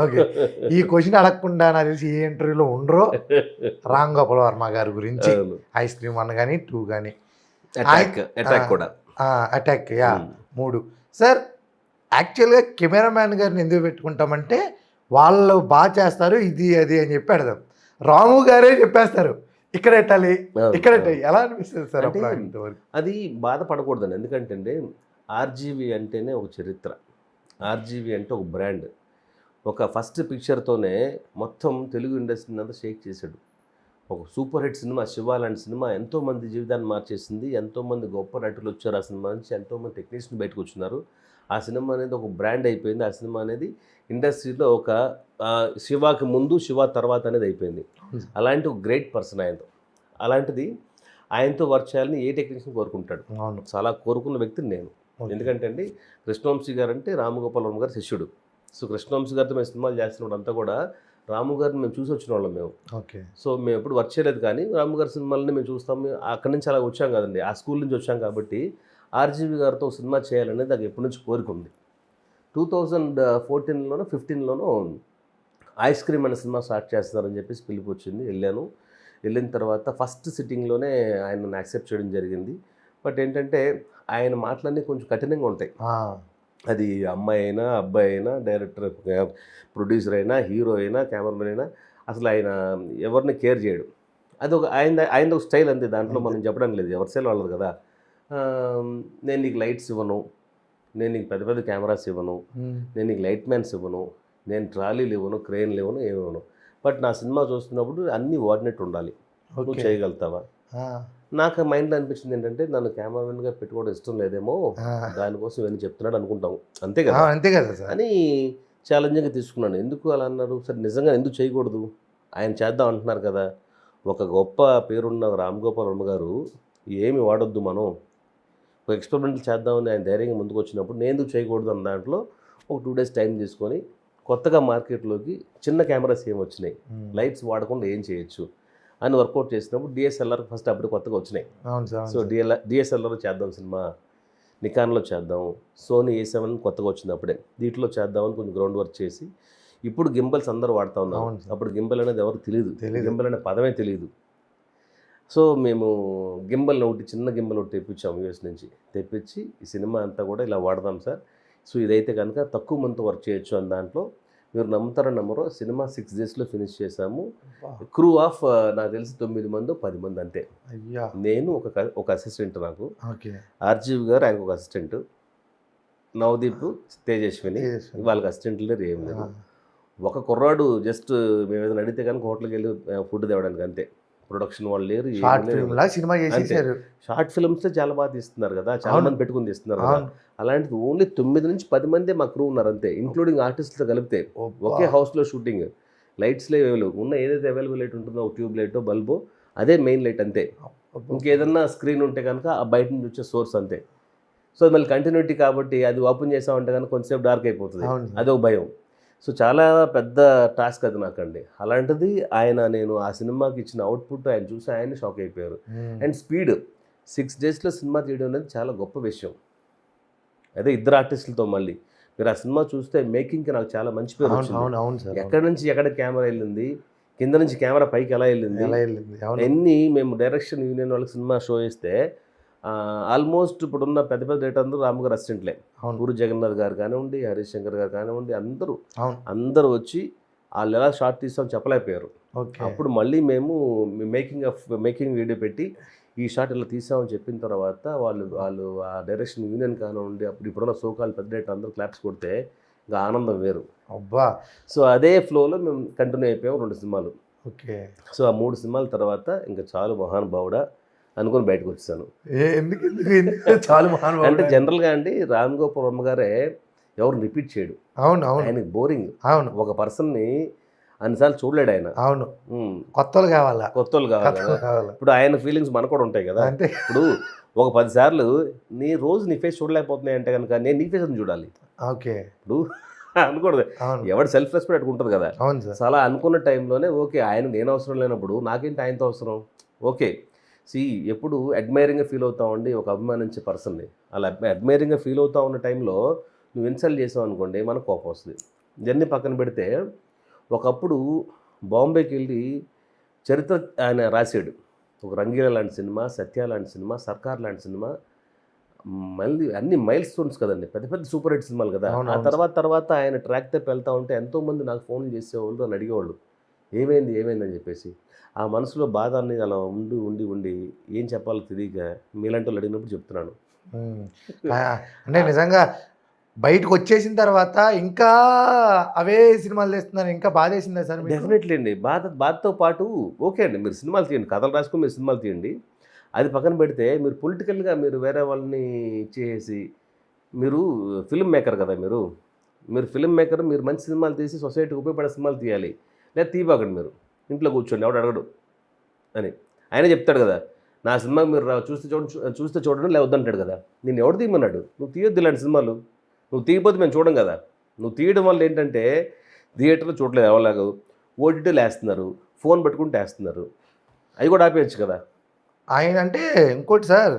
Okay. ఈ question అడగకుండా నాకు తెలిసి ఏ ఇంటర్వ్యూలో ఉండరో రామ్ గోపాల్ వర్మ గారి గురించి. అవును. ఐస్ క్రీమ్ 1 గాని, 2 గాని. అటాక్ కూడా. అటాక్ 3. సార్ యాక్చువల్‌గా కెమెరామ్యాన్ గారిని ఎందుకు పెట్టుకుంటామంటే, వాళ్ళు చేస్తారు ఇది, అది అని చెప్పి పెడదాం. రాము గారే చెప్పేస్తారు. ఇక్కడ ఎట్టాలి, ఇక్కడ ఎట్టాలి. ఎలా అనిపిస్తుంది సార్ అంటే అప్పుడు ఇంతవరకు? అది బాధపడకూడదండి. ఎందుకంటే అండి, ఆర్జీవి అంటేనే ఒక చరిత్ర. ఆర్జీవి అంటే ఒక బ్రాండ్. ఒక ఫస్ట్ పిక్చర్‌తోనే మొత్తం తెలుగు ఇండస్ట్రీని అంతా షేక్ చేశాడు. ఒక సూపర్ హిట్ సినిమా 'శివ' లాంటి సినిమా ఎంతోమంది జీవితాన్ని మార్చేసింది. ఎంతోమంది గొప్ప నటులు వచ్చారు ఆ సినిమా నుంచి. ఎంతోమంది టెక్నీషియన్లు బయటకు వచ్చినారు. ఆ సినిమా అనేది ఒక బ్రాండ్ అయిపోయింది. ఆ సినిమా అనేది ఇండస్ట్రీలో ఒక 'శివ'కి ముందు 'శివ' తర్వాత అనేది అయిపోయింది. అలాంటి ఒక గ్రేట్ పర్సన్ ఆయనతో. అలాంటిది ఆయనతో వర్క్ చేయాలని ఏ టెక్నీషియన్ కోరుకుంటాడు. అవును. చాలా కోరుకున్న వ్యక్తిని నేను. ఎందుకంటే అండి, కృష్ణవంశీ గారు అంటే రామగోపాల్ వర్మ గారి శిష్యుడు. సో కృష్ణవంశీ గారితో మేము సినిమాలు చేస్తున్నప్పుడు అంతా కూడా రాము గారిని మేము చూసి వచ్చిన వాళ్ళం మేము. ఓకే. సో మేము ఎప్పుడు వర్క్ చేయలేదు, కానీ రాము గారి సినిమాలని మేము చూస్తాము. అక్కడి నుంచి అలా వచ్చాం కదండి, ఆ స్కూల్ నుంచి వచ్చాం కాబట్టి ఆర్జీవి గారితో సినిమా చేయాలనేది నాకు ఎప్పటి నుంచి కోరిక ఉంది. 2014లోనో 15లోనో ఐస్ క్రీమ్ అనే సినిమా స్టార్ట్ చేస్తున్నారని చెప్పేసి పిలుపు వచ్చింది. వెళ్ళాను. వెళ్ళిన తర్వాత ఫస్ట్ సిట్టింగ్లోనే ఆయన నన్ను యాక్సెప్ట్ చేయడం జరిగింది. బట్ ఏంటంటే ఆయన మాటలన్నీ కొంచెం కఠినంగా ఉంటాయి. అది అమ్మాయి అయినా, అబ్బాయి అయినా, డైరెక్టర్, ప్రొడ్యూసర్ అయినా, హీరో అయినా, కెమెరామెన్ అయినా, అసలు ఆయన ఎవరిని కేర్ చేయడు. అది ఒక ఆయన ఒక స్టైల్ అంతే. దాంట్లో మనం చెప్పడానికి లేదు, ఎవరి స్టైల్ వాళ్ళది కదా. నేను నీకు లైట్స్ ఇవ్వను, నేను నీకు పెద్ద పెద్ద కెమెరాస్ ఇవ్వను, నేను నీకు లైట్ మ్యాన్స్ ఇవ్వను, నేను ట్రాలీలు ఇవ్వను, క్రెయిన్లు ఇవ్వను, ఏమి ఇవ్వను. బట్ నా సినిమా చూస్తున్నప్పుడు అన్నీ వాడినట్టు ఉండాలి. నువ్వు చేయగలుగుతావా? నాకు మైండ్లో అనిపించింది ఏంటంటే, నన్ను కెమెరామెన్గా పెట్టుకోవడం ఇష్టం లేదేమో, దానికోసం ఇవన్నీ చెప్తున్నాడు అనుకుంటాము. అంతే కదా, అంతే కదా సార్ అని ఛాలెంజింగ్గా తీసుకున్నాను. ఎందుకు అలా అన్నారు సరే, నిజంగా ఎందుకు చేయకూడదు, ఆయన చేద్దాం అంటున్నారు కదా. ఒక గొప్ప పేరున్న రామ్ గోపాల్ వర్మ గారు ఏమి వాడొద్దు, మనం ఒక ఎక్స్పెరిమెంట్లు చేద్దామని ఆయన ధైర్యంగా ముందుకు వచ్చినప్పుడు నేను ఎందుకు చేయకూడదు అన్న దాంట్లో ఒక 2 days టైం తీసుకొని కొత్తగా మార్కెట్లోకి చిన్న కెమెరాస్ ఏమి వచ్చినాయి, లైట్స్ వాడకుండా ఏం చేయొచ్చు అని వర్కౌట్ చేసినప్పుడు డిఎస్ఎల్ఆర్ ఫస్ట్ అప్పుడు కొత్తగా వచ్చినాయి. సో డిఎస్ఎల్ఆర్లో చేద్దాం సినిమా, నికాన్లో చేద్దాం, సోనీ A7 కొత్తగా వచ్చింది అప్పుడే, దీంట్లో చేద్దామని కొంచెం గ్రౌండ్ వర్క్ చేసి ఇప్పుడు గింబల్స్ అందరూ వాడుతూ ఉన్నారు. అప్పుడు గింబల్ అనేది ఎవరికి తెలియదు, గింబల్ అనే పదమే తెలియదు. సో మేము గింబల్ ఒకటి, చిన్న గింబల్ ఒకటి తెప్పించాము యూఎస్ నుంచి. తెప్పించి ఈ సినిమా అంతా కూడా ఇలా వాడదాం సార్, సో ఇదైతే కనుక తక్కువ మందితో వర్క్ చేయొచ్చు అని దాంట్లో మీరు నమ్ముతారో నమ్మరో సినిమా 6 daysలో ఫినిష్ చేశాము. క్రూ ఆఫ్ నాకు తెలిసి 9 మందో 10 మంది అంతే. నేను ఒక అసిస్టెంట్, నాకు ఆర్జీవి గారు ఆయనకు ఒక అసిస్టెంట్, నవదీప్, తేజస్విని, వాళ్ళకి అసిస్టెంట్లు లేరు, ఏం లేదు. ఒక కుర్రాడు జస్ట్ మేము ఏదైనా అడిగితే కనుక హోటల్కి వెళ్ళి ఫుడ్ తేవడానికి అంతే. ప్రొడక్షన్ వాళ్ళు లేరు, షార్ట్ ఫిల్మ్స్ చాలా బాగా తీస్తున్నారు కదా, చాలా మంది పెట్టుకుని తీస్తున్నారు కదా. అలాంటిది ఓన్లీ 9 నుంచి 10 మందే మా క్రూ ఉన్నారు అంతే, ఇంక్లూడింగ్ ఆర్టిస్ట్తో కలిపితే. ఒకే హౌస్లో షూటింగ్, లైట్స్లో అవైలబుల్ ఉన్న, ఏదైతే అవైలబుల్ లైట్ ఉంటుందో ట్యూబ్ లైటో బల్బో అదే మెయిన్ లైట్ అంతే. ఇంకేదన్నా స్క్రీన్ ఉంటే కనుక ఆ బయట నుంచి వచ్చే సోర్స్ అంతే. సో మళ్ళీ కంటిన్యూటీ కాబట్టి అది ఓపెన్ చేసామంటే కనుక కొంచెంసేపు డార్క్ అయిపోతుంది, అదొక భయం. సో చాలా పెద్ద టాస్క్ అది నాకండి. అలాంటిది నేను ఆ సినిమాకి ఇచ్చిన అవుట్పుట్ ఆయన చూసి ఆయన షాక్ అయిపోయారు. అండ్ స్పీడ్ 6 daysలో సినిమా తీయడం అనేది చాలా గొప్ప విషయం. అదే ఇద్దరు ఆర్టిస్టులతో మళ్ళీ మీరు ఆ సినిమా చూస్తే మేకింగ్కి నాకు చాలా మంచి పేరు వచ్చింది. ఎక్కడి నుంచి ఎక్కడ కెమెరా వెళ్ళింది, కింద నుంచి కెమెరా పైకి ఎలా వెళ్ళింది, ఎన్ని మేము డైరెక్షన్ యూనియన్ వాళ్ళకి సినిమా షో చేస్తే ఆల్మోస్ట్ ఇప్పుడున్న పెద్ద పెద్ద డేటా అందరూ రాము గారు అసిస్టెంట్లే. పూరి జగన్నాథ్ గారు కానివ్వండి, హరీష్ శంకర్ గారు కానివ్వండి, అందరూ వచ్చి వాళ్ళు ఎలా షార్ట్ తీస్తామని చెప్పలేకపోయారు. అప్పుడు మళ్ళీ మేము మేకింగ్ వీడియో పెట్టి ఈ షాట్ ఇలా తీసామని చెప్పిన తర్వాత వాళ్ళు ఆ డైరెక్షన్ యూనియన్ కానివ్వండి, ఇప్పుడున్న సోకాలు పెద్ద డేటా అందరూ క్లాప్స్ కొడితే ఇంకా ఆనందం వేరు. సో అదే ఫ్లోలో మేము కంటిన్యూ అయిపోయాము 2 సినిమాలు. సో ఆ 3 సినిమాల తర్వాత ఇంకా చాలు మహానుభావుడా అనుకుని బయటకు వచ్చాను. అంటే జనరల్గా అండి రామ్ గోపాల్ వర్మ గారే ఎవరు రిపీట్ చేయడు. ఆయనకి బోరింగ్. ఒక పర్సన్ని అన్నిసార్లు చూడలేడు ఆయన. కొత్తలు కావాలి. ఇప్పుడు ఆయన ఫీలింగ్స్ మనకు కూడా ఉంటాయి కదా. ఇప్పుడు ఒక 10 సార్లు రోజు నీ ఫేస్ చూడలేకపోతున్నాయి అంటే కనుక నేను నీ ఫేస్ చూడాలి. ఇప్పుడు అనుకూడదు, ఎవరు సెల్ఫ్ రెస్పెక్ట్ ఉంటుంది కదా. అలా అనుకున్న టైంలోనే ఓకే, నేను అవసరం లేనప్పుడు నాకేంటి ఆయనతో అవసరం. ఓకే, ఎప్పుడు అడ్మైరింగ్గా ఫీల్ అవుతామండి ఒక అభిమానించే పర్సన్ని. అలా అడ్మైరింగ్గా ఫీల్ అవుతా ఉన్న టైంలో నువ్వు ఇన్సల్ట్ చేసావు అనుకోండి, మనకు కోపం వస్తుంది. జర్నీ పక్కన పెడితే ఒకప్పుడు బాంబేకి వెళ్ళి చరిత్ర ఆయన రాశాడు. ఒక రంగీలా లాంటి సినిమా, సత్య లాంటి సినిమా, సర్కార్ లాంటి సినిమా, మళ్ళీ అన్ని మైల్ స్టోన్స్ కదండి, పెద్ద పెద్ద సూపర్ హిట్ సినిమాలు కదా. ఆ తర్వాత ఆయన ట్రాక్ తెప్పి వెళ్తూ ఉంటే ఎంతోమంది నాకు ఫోన్లు చేసేవాళ్ళు, అని అడిగేవాళ్ళు ఏమైంది అని చెప్పేసి. ఆ మనసులో బాధ అనేది అలా ఉండి ఉండి ఉండి ఏం చెప్పాలో తెలియక మీలాంటి వాళ్ళు అడిగినప్పుడు చెప్తున్నాను. అంటే నిజంగా బయటకు వచ్చేసిన తర్వాత ఇంకా అవే సినిమాలు తీస్తున్నారు, ఇంకా బాధేసిందా సార్? డెఫినెట్లీ అండి. బాధతో పాటు ఓకే అండి, మీరు సినిమాలు తీయండి, కథలు రాసుకొని మీరు సినిమాలు తీయండి. అది పక్కన పెడితే మీరు పొలిటికల్గా మీరు వేరే వాళ్ళని ఇచ్చేసి, మీరు ఫిల్మ్ మేకర్ కదా, మీరు ఫిల్మ్ మేకర్, మీరు మంచి సినిమాలు తీసి సొసైటీకి ఉపయోగపడే సినిమాలు తీయాలి. లేదా తీయబాకండి, మీరు ఇంట్లో కూర్చోండి, ఎవడు అడగడు అని ఆయన చెప్తాడు కదా. నా సినిమా మీరు చూస్తే చూడండి, లేదా వద్దంటాడు కదా. నేను ఎవడు తీయమన్నాడు? నువ్వు తీయొద్దు ఇలాంటి సినిమాలు, నువ్వు తీయకపోతే మేము చూడం కదా. నువ్వు తీయడం వల్ల ఏంటంటే థియేటర్లో చూడలేదు ఎవరిలాగా, ఓటీటీలు వేస్తున్నారు, ఫోన్ పట్టుకుంటూ వేస్తున్నారు, అవి కూడా ఆపేయచ్చు కదా. ఆయన అంటే ఇంకోటి సార్,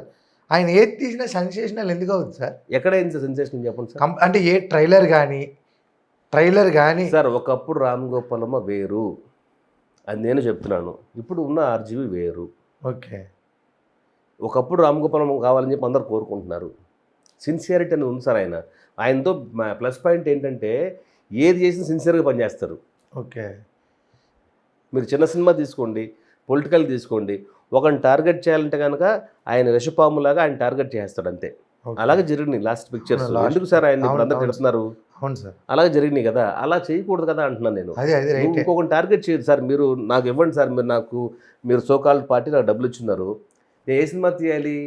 ఆయన ఏది తీసినా సెన్సేషనల్ ఎందుకు అవుతుంది సార్? ఎక్కడైంది సెన్సేషన్ చెప్పండి సార్. అంటే ఏ ట్రైలర్ కానీ సార్, ఒకప్పుడు రామ్ గోపాలమ్మ వేరు, అది నేను చెప్తున్నాను. ఇప్పుడు ఉన్న ఆర్జీవి వేరు. ఓకే. ఒకప్పుడు రామ్ గోపాలమ్మ కావాలని చెప్పి అందరు కోరుకుంటున్నారు. సిన్సియారిటీ అనేది ఉంది సార్. ఆయనతో ప్లస్ పాయింట్ ఏంటంటే ఏది చేసినా సిన్సియర్గా పనిచేస్తారు. ఓకే. మీరు చిన్న సినిమా తీసుకోండి, పొలిటికల్ తీసుకోండి, ఒకరిని టార్గెట్ చేయాలంటే కనుక ఆయన విషపాములాగా ఆయన టార్గెట్ చేస్తాడు అంతే. అలాగే జరిగినాయి లాస్ట్ పిక్చర్స్. ఎందుకు సార్ ఆయన ఇప్పుడు అందరూ తెలుస్తున్నారు? అవును సార్, అలాగే జరిగినాయి కదా. అలా చేయకూడదు కదా అంటున్నాను నేను. ఇంకొకరిని టార్గెట్ చేయదు సార్. మీరు నాకు ఇవ్వండి సార్, మీరు సోకాల్ పార్టీ నాకు డబ్బులు ఇచ్చున్నారు, నేను ఏ సినిమా తీయాలి?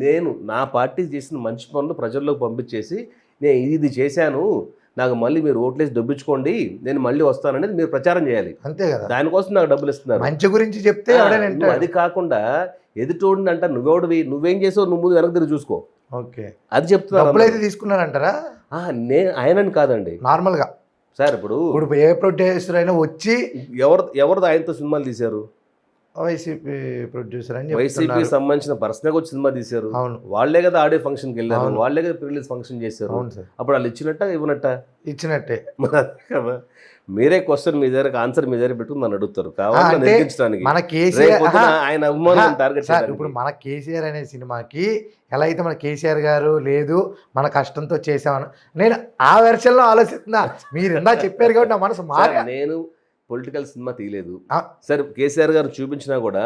నేను నా పార్టీ చేసిన మంచి పనులు ప్రజల్లోకి పంపించేసి నేను ఇది చేశాను, నాకు మళ్ళీ మీరు ఓట్లేసి దొబ్బించుకోండి, నేను మళ్ళీ వస్తాననేది మీరు ప్రచారం చేయాలి. అంతే కదా. దానికోసం నాకు డబ్బులు ఇస్తున్నారు. మంచి గురించి చెప్తే అది కాకుండా ఎదుటోడిని అంట నువ్వెవడివి, నువ్వేం చేసావు, నువ్వు ముందు వెనక్కి తిరిగి చూసుకో. ఓకే. అది చెప్తున్నారు. డబ్బులైతే తీసుకున్నారంటారా? నేను ఆయనని కాదండి, నార్మల్గా సార్. ఇప్పుడు ఏ ప్రొడ్యూసర్ అయినా వచ్చి ఎవరిది ఆయనతో సినిమాలు తీశారు? వైసీపీ ప్రొడ్యూసర్ అని వైసీపీ సంబంధించిన పర్సనల్గా వచ్చి సినిమా తీశారు. అవును, వాళ్ళే కదా ఆడియో ఫంక్షన్కి వెళ్ళారు, వాళ్ళే కదా ప్రిలీజ్ ఫంక్షన్ చేశారు. అవును సార్. అప్పుడు వాళ్ళు ఇచ్చినట్టే ఇచ్చినట్టే కదా. మీరే క్వశ్చన్ మీ దగ్గర ఆన్సర్ మీ దగ్గర పెట్టుకుని నన్ను అడుగుతారు కావాలి నిర్మించడానికి. మన కేసీఆర్ ఆయన అభిమానులను టార్గెట్ చేయాలి. ఇప్పుడు మన కేసీఆర్ అనే సినిమాకి ఎలా అయితే మన కేసీఆర్ గారు లేదు మన కష్టంతో చేసామని నేను ఆ వెర్షన్లో ఆలోచిస్తున్నా. మీరు ఇందా చెప్పారు కాబట్టి నా మనసు మారి. నేను పొలిటికల్ సినిమా తీయలేదు సరే. కేసీఆర్ గారు చూపించినా కూడా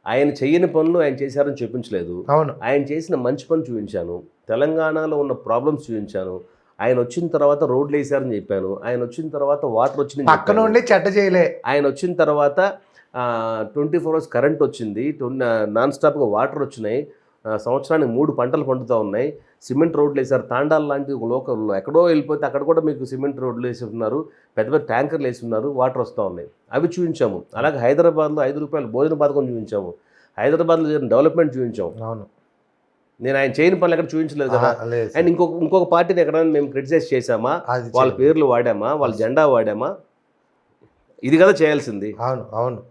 ఆయన చెయ్యని పనులు ఆయన చేశారని చూపించలేదు. అవును, ఆయన చేసిన మంచి పని చూపించాను, తెలంగాణలో ఉన్న ప్రాబ్లమ్స్ చూపించాను. ఆయన వచ్చిన తర్వాత రోడ్లు వేసారని చెప్పాను, ఆయన వచ్చిన తర్వాత వాటర్ వచ్చింది, పక్కన ఉండి చెడ్డ చేయలే. ఆయన వచ్చిన తర్వాత 24 hours కరెంట్ వచ్చింది, నాన్ స్టాప్గా వాటర్ వచ్చినాయి, సంవత్సరానికి 3 పంటలు పండుతూ ఉన్నాయి, సిమెంట్ రోడ్లు వేసారు. తాండాలు లాంటి లోకల్లో ఎక్కడో వెళ్ళిపోతే అక్కడ కూడా మీకు సిమెంట్ రోడ్లు వేసి ఉన్నారు, పెద్ద పెద్ద ట్యాంకర్లు వేసి ఉన్నారు, వాటర్ వస్తూ ఉన్నాయి, అవి చూపించాము. అలాగే హైదరాబాద్లో 5 రూపాయలు భోజన పథకం చూపించాము, హైదరాబాద్లో జరిగిన డెవలప్మెంట్ చూపించాము. అవును, నేను ఆయన చేయని పనులు ఎక్కడ చూపించలేదు కదా. అండ్ ఇంకొక పార్టీని ఎక్కడైనా మేము క్రిటిసైజ్ చేసామా, వాళ్ళ పేర్లు వాడామా, వాళ్ళ జెండా వాడామా? ఇది కదా చేయాల్సింది. అవును అవును.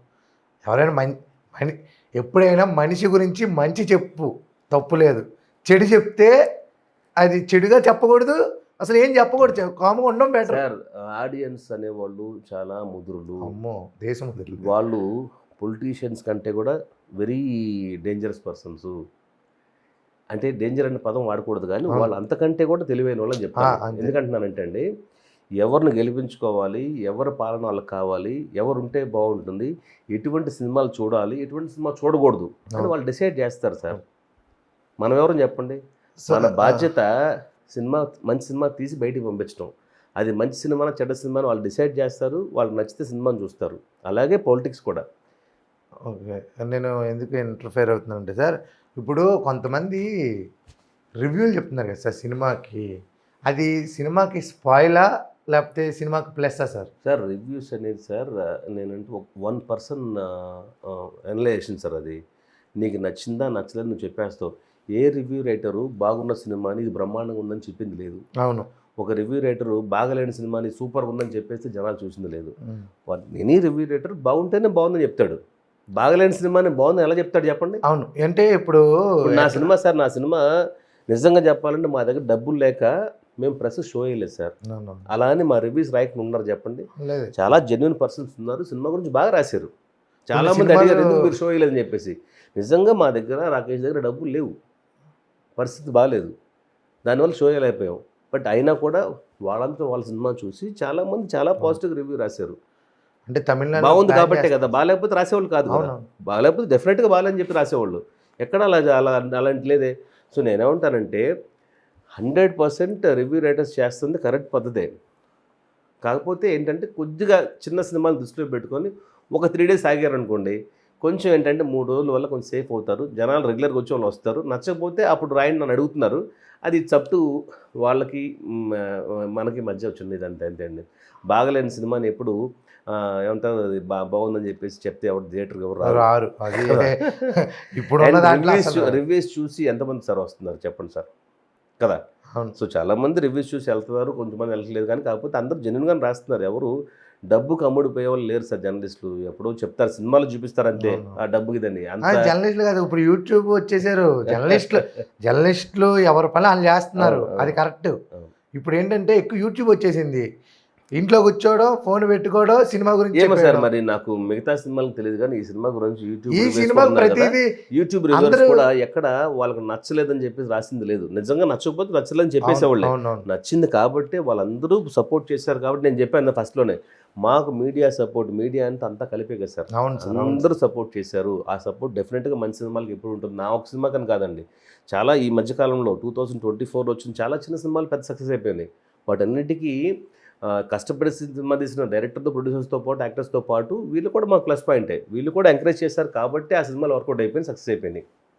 ఎవరైనా ఎప్పుడైనా మనిషి గురించి మంచి చెప్పు, తప్పు లేదు. చెడు చెప్తే అది చెడుగా చెప్పకూడదు, అసలు ఏం చెప్పకూడదు, కాముగా ఉండడం బెటర్. సార్, ఆడియన్స్ అనేవాళ్ళు చాలా ముదురులు. అమ్మో, దేశం ముదురులు. వాళ్ళు పొలిటీషియన్స్ కంటే కూడా వెరీ డేంజరస్ పర్సన్స్. అంటే డేంజర్ అనే పదం వాడకూడదు కానీ వాళ్ళు అంతకంటే కూడా తెలివైన వాళ్ళని చెప్తాను. ఎందుకంటున్నానంటే అండి, ఎవరిని గెలిపించుకోవాలి, ఎవరి పాలన వాళ్ళకి కావాలి, ఎవరుంటే బాగుంటుంది, ఎటువంటి సినిమాలు చూడాలి, ఎటువంటి సినిమా చూడకూడదు అని వాళ్ళు డిసైడ్ చేస్తారు సార్. మనం ఎవరని చెప్పండి. మన బాధ్యత మంచి సినిమా తీసి బయటికి పంపించడం. అది మంచి సినిమానా చెడ్డ సినిమాని వాళ్ళు డిసైడ్ చేస్తారు, వాళ్ళకి నచ్చితే సినిమాని చూస్తారు. అలాగే పాలిటిక్స్ కూడా. ఓకే, నేను ఎందుకు ఇంటర్ఫేర్ అవుతున్నానంటే సార్, ఇప్పుడు కొంతమంది రివ్యూలు చెప్తున్నారు కదా సార్ సినిమాకి, అది సినిమాకి స్పాయిలా లేకపోతే సినిమాకి ప్లస్సా సార్? సార్, రివ్యూస్ అనేది సార్ నేనంటే 1% అనలైజేషన్ సార్. అది నీకు నచ్చిందా నచ్చలేదు నువ్వు చెప్పేస్తావు. ఏ రివ్యూ రైటరు బాగున్న సినిమాని ఇది బ్రహ్మాండంగా ఉందని చెప్పింది లేదు. అవును, ఒక రివ్యూ రైటరు బాగలేని సినిమాని సూపర్గా ఉందని చెప్పేస్తే జనాలు చూసింది లేదు. ఎనీ రివ్యూ రైటర్ బాగుంటేనే బాగుందని చెప్తాడు, బాగలేని సినిమాని బాగుందని ఎలా చెప్తాడు చెప్పండి? అవును, అంటే ఇప్పుడు నా సినిమా నిజంగా చెప్పాలంటే మా దగ్గర డబ్బులు లేక మేము ప్రెస్ షో వేయలేదు సార్. No, no. అలా అని మా రివ్యూస్ రాయకుండా ఉన్నారు చెప్పండి? లేదు. చాలా జెన్యున్ పర్సన్స్ ఉన్నారు, సినిమా గురించి బాగా రాశారు. చాలా మంది సినిమాలు- అడిగారు ఎందుకు మీరు షో వేయలేదని చెప్పేసి. నిజంగా మా దగ్గర రాకేష్ దగ్గర డబ్బులు లేవు, పరిస్థితి బాగాలేదు, దానివల్ల షో వేయలేకపోయాం. బట్ అయినా కూడా వాళ్ళంతా వాళ్ళ సినిమా చూసి చాలామంది చాలా పాజిటివ్ రివ్యూ రాశారు. అంటే తమిళనాడు బాగుంది plan కాబట్టే చేస్తారు. కదా, బాగాలేకపోతే రాసేవాళ్ళు కాదు కదా. అవునవును. బాగాలేకపోతే డెఫినెట్గా బాగాలని చెప్పి రాసేవాళ్ళు. ఎక్కడ అలా అలా అలాంటి లేదే. సో నేనేమంటానంటే 100% రివ్యూ రైటర్స్ చేస్తుంది కరెక్ట్ పద్ధతే. కాకపోతే ఏంటంటే కొద్దిగా చిన్న సినిమాలు దృష్టిలో పెట్టుకొని ఒక 3 days ఆగారనుకోండి, కొంచెం ఏంటంటే 3 రోజుల వల్ల కొంచెం సేఫ్ అవుతారు, జనాలు రెగ్యులర్గా వచ్చే వాళ్ళు వస్తారు. నచ్చకపోతే అప్పుడు రాయండి నన్ను అడుగుతున్నారు, అది చప్టు వాళ్ళకి మనకి మధ్య వచ్చింది. ఇదంతే అంతే అండి. బాగలేని సినిమాని ఎప్పుడు ఏమంటారు అది బాగుందని చెప్పేసి చెప్తే ఎవరు థియేటర్కి ఎవరు రారు. రారు అది ఇప్పుడు ఉన్న దాంట్లో అసలు రివ్యూస్ చూసి ఎంతమంది సార్ వస్తున్నారు చెప్పండి సార్ కదా. అవును. సో చాలామంది రివ్యూస్ చూసి వెళ్తున్నారు, కొంతమంది వెళ్ళట్లేదు. కానీ కాకపోతే అందరూ జెన్యున్గానే రాస్తున్నారు. ఎవరు డబ్బుకు అమ్ముడిపోయే వాళ్ళు లేరు సార్ జర్నలిస్టులు. ఎప్పుడో చెప్తారు, సినిమాలు చూపిస్తారు అంతే, ఆ డబ్బుకి ఇదని అంత. జర్నలిస్టులు కాదు, ఇప్పుడు యూట్యూబ్ వచ్చేసారు. జర్నలిస్టులు ఎవరి పని వాళ్ళు చేస్తున్నారు, అవును, అది కరెక్ట్. అవును. ఇప్పుడు ఏంటంటే ఎక్కువ యూట్యూబ్ వచ్చేసింది, ఇంట్లో కూర్చోవడం, ఫోన్ పెట్టుకోవడం, సినిమా గురించి ఏమో సార్ చెప్పేయడం. మరి నాకు మిగతా సినిమాలకు తెలియదు, కానీ ఈ సినిమా గురించి ఈ సినిమా ప్రతిదీ యూట్యూబ్ రివ్యూస్ అందరూ- కూడా ఎక్కడ వాళ్ళకి నచ్చలేదని చెప్పేసి రాసింది లేదు. నిజంగా నచ్చకపోతే నచ్చలేదని చెప్పేసేవాళ్ళే. అవునవును. నచ్చింది కాబట్టి వాళ్ళందరూ సపోర్ట్ చేశారు కాబట్టి నేను చెప్పాను ఫస్ట్లోనే, మాకు మీడియా సపోర్ట్, మీడియా అంతా కలిపే కదా సార్. అవును సార్, అవును. అందరూ సపోర్ట్ చేశారు. ఆ సపోర్ట్ డెఫినెట్గా మంచి సినిమాలకి ఎప్పుడు ఉంటుంది. నా ఒక సినిమా కానీ కాదండి, చాలా ఈ మధ్యకాలంలో 2024 వచ్చిన చాలా చిన్న సినిమాలు పెద్ద సక్సెస్ అయిపోయినాయి. వాటన్నిటికీ కష్టపడి సినిమా తీసిన డైరెక్టర్తో, ప్రొడ్యూసర్స్తో పాటు, యాక్టర్స్తో పాటు వీళ్ళు కూడా మాకు ప్లస్ పాయింటే. వీళ్ళు కూడా ఎంకరేజ్ చేశారు కాబట్టి ఆ సినిమాలు వర్కౌట్ అయిపోయింది, సక్సెస్ అయిపోయినాయి.